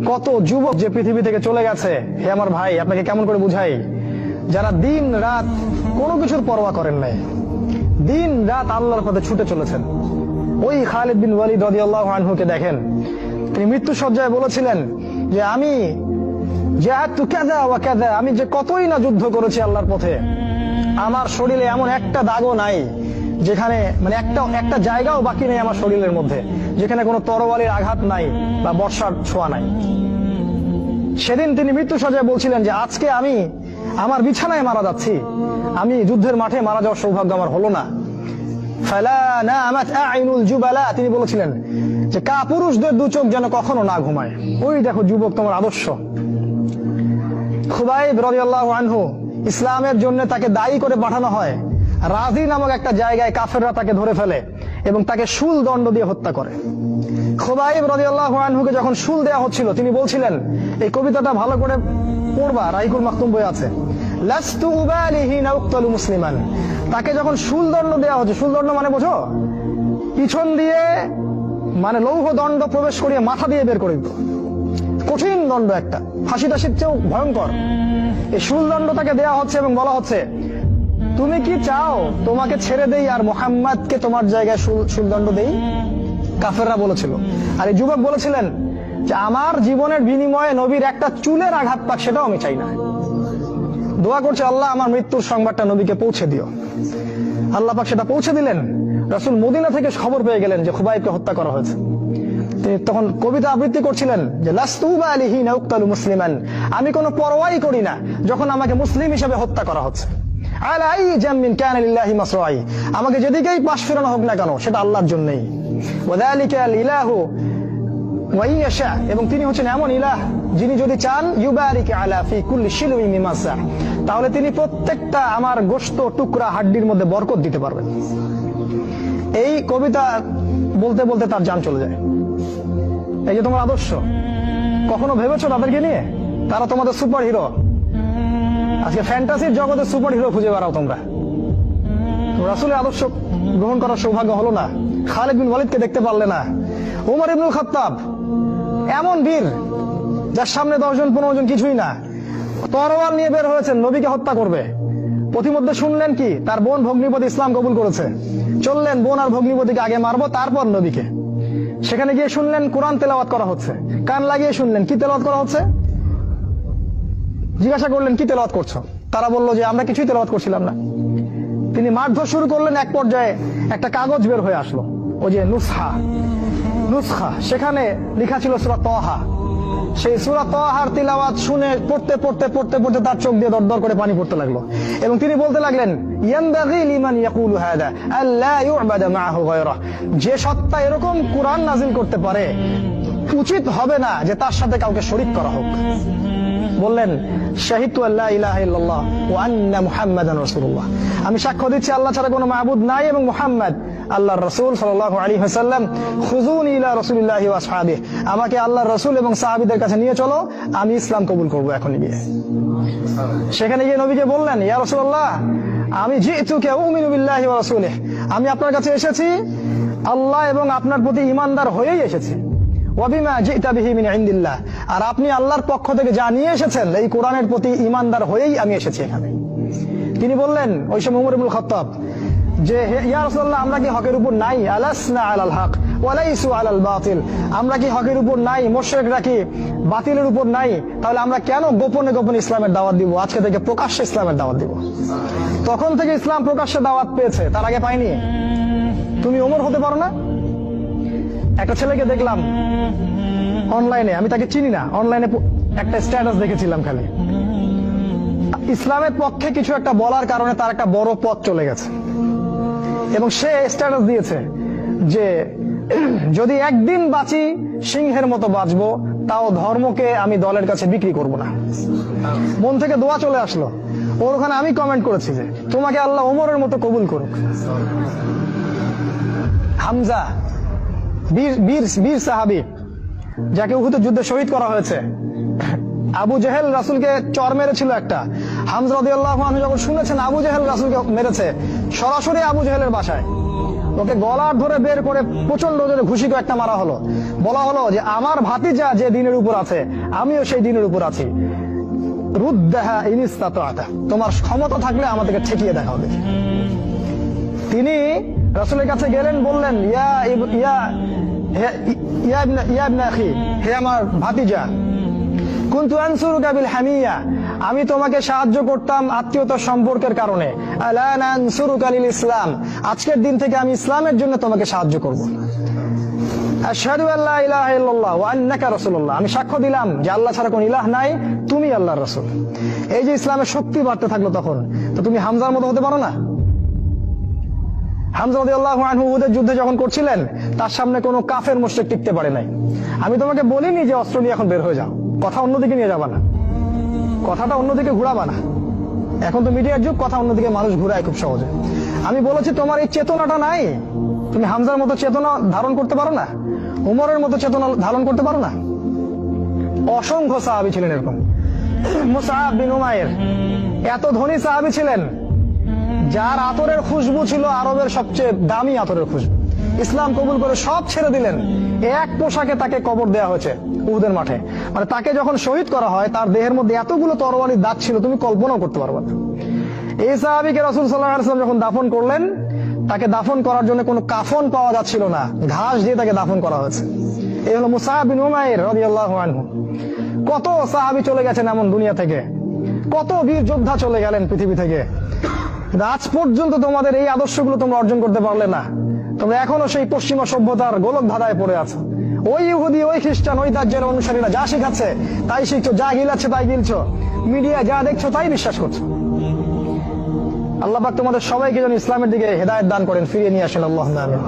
কত যুবক যে পৃথিবী থেকে চলে গেছে, হে আমার ভাই আপনাকে কেমন করে বুঝাই, যারা দিন রাত কোনো কিছুর পরোয়া করেন নাই, দিন রাত আল্লাহর পথে ছুটে চলেছেন। ওই খালিদ বিন ওয়ালিদ রাদিয়াল্লাহু আনহুকে দেখেন, তিনি মৃত্যু সজ্জায় বলেছিলেন যে আমি জাহাদতু কাযা ওয়া কাযা, আমি যে কতই না যুদ্ধ করেছি আল্লাহর পথে, আমার শরীরে এমন একটা দাগও নাই যেখানে মানে একটা জায়গাও বাকি নেই আমার শরীরের মধ্যে যেখানে কোনো তরবারির আঘাত নাই বা বর্ষার ছোঁয়া নাই। সেদিন তিনি মৃত্যু সজ্জায় বলছিলেন যে আজকে আমি আমার বিছানায় মারা যাচ্ছি, আমি যুদ্ধের মাঠে মারা যাওয়ার সৌভাগ্য আমার হলো না। ফালা নামাত আইনুল জুবালা, তিনি বলেছিলেন যে কাপুরুষদের দু চোখ যেন কখনো না ঘুমায়। ওই দেখো যুবক তোমার আদর্শ। খুবাইব রাদিয়াল্লাহু আনহু, ইসলামের জন্য তাকে দায়ী করে পাঠানো হয়, রাজি নামক একটা জায়গায় কাফেররা তাকে ধরে ফেলে এবং তাকে শুল দণ্ড দিয়ে হত্যা করে। খুবাইব রাদিয়াল্লাহু আনহুকে যখন শুল দেওয়া হচ্ছিল তিনি বলছিলেন, এই কবিতাটা ভালো করে পড়বা, রাইকুল মাকতুম বই আছে, লাস্তু উবালিহি না উক্তালু মুসলিমান। তাকে যখন শুল দণ্ড দেওয়া হচ্ছে, শুল দণ্ড মানে বোঝো, পিছন দিয়ে মানে লৌহ দণ্ড প্রবেশ করিয়ে মাথা দিয়ে বের করে দিত, কঠিন দণ্ড, একটা ফাঁসি টাসির চেয়েও ভয়ঙ্কর। এই শুল দণ্ড তাকে দেওয়া হচ্ছে এবং বলা হচ্ছে তুমি কি চাও তোমাকে ছেড়ে দেই আর মুহাম্মাদকে তোমার জায়গায় শুলদণ্ড দেই? কাফেররা বলেছিল। আর এই যুবক বলেছিলেন যে আমার জীবনের বিনিময়ে নবীর একটা চুলের আঘাত পাক সেটাও আমি চাই না। দোয়া করছে আল্লাহ আমার মৃত্যুর সংবাদটা নবীকে পৌঁছে দিও। আল্লাহ পাক সেটা পৌঁছে দিলেন। রাসূল মদিনা থেকে খবর পেয়ে গেলেন যে খুবাইবকে হত্যা করা হয়েছে। তিনি তখন কবিতা আবৃত্তি করছিলেন যে লাস্তু উবালিহি না উক্তালু মুসলিমান, আমি কোনো পরোয়াই করি না যখন আমাকে মুসলিম হিসেবে হত্যা করা হচ্ছে। আলাই জামিন কানা লিল্লাহি মাসরাই, আমাকে যেদিকেই পাশ ফেরানো হোক না কেন সেটা আল্লাহর জন্যই। ওয়াযালিকাল ইলাহু ওয়া ইয়াশা, এবং তিনি হচ্ছেন এমন ইলাহ যিনি যদি চান ইউবারিক আলা ফি কুল্লি শিলুই মিমাসা, তাহলে তিনি প্রত্যেকটা আমার গোশত টুকরা হাড্ডির মধ্যে বরকত দিতে পারবেন। এই কবিতা বলতে বলতে তার জান চলে যায়। এই যে তোমার আদর্শ, কখনো ভেবেছো তাদেরকে নিয়ে? তারা তোমাদের সুপার হিরো। আজকে ফ্যান্টাসির জগতে সুপার হিরো খুঁজে বেড়াও তোমরা। রাসূলের আদর্শ গ্রহণ করার সৌভাগ্য হলো না, খালিদ বিন ওয়ালিদকে দেখতে পারলে না। ওমর ইবনুল খাত্তাব এমন বীর যার সামনে 10 জন 15 জন কিছুই না, তরোয়াল নিয়ে বের হয়েছেন নবীকে হত্যা করবে। পথিমধ্যে শুনলেন কি তার বোন ভগ্নিপতি ইসলাম কবুল করেছে, চললেন বোন আর ভগ্নিপতিকে আগে মারবো তারপর নবীকে। সেখানে গিয়ে শুনলেন কোরআন তেলাওয়াত করা হচ্ছে, কান লাগিয়ে শুনলেন কি তেলাওয়াত করা হচ্ছে। জিজ্ঞাসা করলেন কি তেলাওয়াত করছো? তারা বলল যে আমরা কিছুই তেলাওয়াত করছিলাম না। তিনি মারধর শুরু করলেন, এক পর্যায়ে একটা কাগজ বের হয়ে আসলো, ওই যে নুসখা, সেখানে লেখা ছিল সূরা তাহা। সেই সূরা তাহার তিলাওয়াত শুনে পড়তে পড়তে পড়তে পড়তে তার চোখ দিয়ে দরদর করে পানি পড়তে লাগলো এবং তিনি বলতে লাগলেন ইয়ানবাগি লিমান ইয়াকুলু হাদা আল্লা ইউবাদা মাআহু গায়রা, যে সত্তা এরকম কোরআন নাযিল করতে পারে উচিত হবে না যে তার সাথে কাউকে শরীক করা হোক। বললেন শাহিদতু আল্লা ইলাহা ইল্লাল্লাহ ওয়া আন্না মুহাম্মাদান রাসূলুল্লাহ, আমি সাক্ষ্য দিচ্ছি আল্লাহ ছাড়া কোনো মাবুদ নাই এবং মুহাম্মদ আল্লাহর রাসূল সাল্লাল্লাহু আলাইহি ওয়াসাল্লাম। খুযুনি ইলা রাসূলিল্লাহি ওয়া আসহাবিহি, আমাকে আল্লাহর রাসূল এবং সাহাবীদের কাছে নিয়ে চলো, আমি ইসলাম কবুল করব এখনই গিয়ে। সেখানে গিয়ে নবীকে বললেন ইয়া রাসূলুল্লাহ আমি জিতুকা উমিনু বিল্লাহি ওয়া রাসূলিহি, আমি আপনার কাছে এসেছি আল্লাহ এবং আপনার প্রতি ঈমানদার হয়েই এসেছি। ওয়াবিমা জিতা বিহি মিন ইনদিল্লাহ, আর আপনি আল্লাহর পক্ষ থেকে যা নিয়ে এসেছেন এই কোরআনের প্রতি ঈমানদার হয়েই আমি এসেছি এখানে। তিনি বললেন ওই সময় ওমর ইবনুল খাত্তাব যে ইয়া রাসূলুল্লাহ আমরা কি হকের উপর নাই? আলাসনা আলাল হক ওয়া লাইসু আলাল বাতিল, আমরা কি হকের উপর নাই? মুশরিকরা কি বাতিলের উপর নাই? তাহলে আমরা কেন গোপনে গোপনে ইসলামের দাওয়াত দিব? আজকে থেকে প্রকাশ্যে ইসলামের দাওয়াত দিব। তখন থেকে ইসলাম প্রকাশ্যে দাওয়াত পেয়েছে, তার আগে পায়নি। তুমি ওমর হতে পারো না? একটা ছেলেকে দেখলাম অনলাইনে, আমি তাকে চিনি না, অনলাইনে একটা স্ট্যাটাস দেখেছিলাম, খালি ইসলামের পক্ষে কিছু একটা বলার কারণে তার একটা বড় পথ চলে গেছে এবং সে স্ট্যাটাস দিয়েছে যে যদি একদিন বাঁচি সিংহের মতো বাঁচবো, তাও ধর্মকে আমি দলের কাছে বিক্রি করব না। মন থেকে দোয়া চলে আসলো ওর ওখানে। আমি কমেন্ট করেছি যে তোমাকে আল্লাহ ওমরের মতো কবুল করুক। হামজা বীর সাহাবী যাকে উহুদের যুদ্ধে শহীদ করা হয়েছে, আবু জেহেল রাসূলকে চর মেরেছিল একটা। হামজা রাদিয়াল্লাহু আনহু যখন শুনেছেন আবু জেহেল রাসূলকে মেরেছে, সরাসরি আবু জেহেলের বাসায় ওকে গলা ধরে বের করে প্রচন্ড জোরে ঘুষি একটা মারা হলো। বলা হলো যে আমার ভাতিজা যে দিনের উপর আছে আমিও সেই দিনের উপর আছি, রুদ্দাহা ইন ইসতাতা'তা, তোমার ক্ষমতা থাকলে আমাদেরকে ঠেকিয়ে দেখা হবে। তিনি রাসূলের কাছে গেলেন, বললেন ইয়া ইবনা আখি, হে আমার ভাতিজা, কুনতু আনসুরুকা বিল হামিয়া, আমি তোমাকে সাহায্য করতাম আত্মীয়তার সম্পর্কের কারণে, আলা নানসুরুকা লিল ইসলাম, আজকের দিন থেকে আমি ইসলামের জন্য তোমাকে সাহায্য করব। আশহাদু আল্লা ইলাহা ইল্লাল্লাহ ওয়া আন্নাকা রাসূলুল্লাহ, আমি সাক্ষ্য দিলাম যে আল্লাহ ছাড়া কোনো ইলাহ নাই, তুমি আল্লাহর রাসূল। এই যে ইসলামের শক্তি বাড়তে থাকলো তখন, তো তুমি হামজার মতো হতে পারো না? হামজা রাদিয়াল্লাহু আনহু উহুদের যুদ্ধে যখন করছিলেন, তার সামনে কোনো কাফের মুশরিক টিকতে পারে নাই। আমি তোমাকে বলিনি যে অস্ত্র নিয়ে এখন বের হয়ে যাও, কথা অন্যদিকে নিয়ে যাবা না, কথাটা অন্যদিকে ঘুরাবা না। এখন তো মিডিয়ার যুগ, কথা অন্যদিকে মানুষ ঘুরায় খুব সহজে। আমি বলেছি তোমার এই চেতনাটা নাই, তুমি হামজার মতো চেতনা ধারণ করতে পারো না, উমরের মতো চেতনা ধারণ করতে পারো না। অসংখ্য সাহাবী ছিলেন এরকম। মুসআব বিন উমাইর এত ধনী সাহাবী ছিলেন, যার আতরের খুশবু ছিল আরবের সবচেয়ে দামি আতরের খুশবু। ইসলাম কবুল করে সব ছেড়ে দিলেন, এক পোশাকে তাকে কবর দেওয়া হয়েছে উহুদের মাঠে। মানে তাকে যখন শহীদ করা হয়, তার দেহের মধ্যে এতগুলো তরবারির দাগ ছিল, তুমি কল্পনাও করতে পারবে না। এই সাহাবীকে রাসূল সাল্লাল্লাহু আলাইহি ওয়াসাল্লাম যখন দাফন করলেন, তাকে দাফন করার জন্য কোনো কাফন পাওয়া যাচ্ছিল না, ঘাস দিয়ে তাকে দাফন করা হয়েছে। এই হলো মুসআব বিন উমাইর রাদিয়াল্লাহু আনহু। কত সাহাবী চলে গেছেন এমন দুনিয়া থেকে, কত বীর যোদ্ধা চলে গেলেন পৃথিবী থেকে, আজ পর্যন্ত তোমাদের এই আদর্শগুলো তোমরা অর্জন করতে পারলে না। তোমরা এখনো সেই পশ্চিমা সভ্যতার গোলক ধাঁধায় পড়ে আছো। ওই ইহুদি, ওই খ্রিস্টান, ওই দাজ্জালের অনুসারীরা যা শিখাচ্ছে তাই শিখছো, যা গিলাচ্ছে তাই গিলছো, মিডিয়া যা দেখছো তাই বিশ্বাস করছো। আল্লাহ পাক তোমাদের সবাইকে যেন ইসলামের দিকে হেদায়েত দান করেন, ফিরিয়ে নিয়ে আসেন। আল্লাহুম্মা আমিন।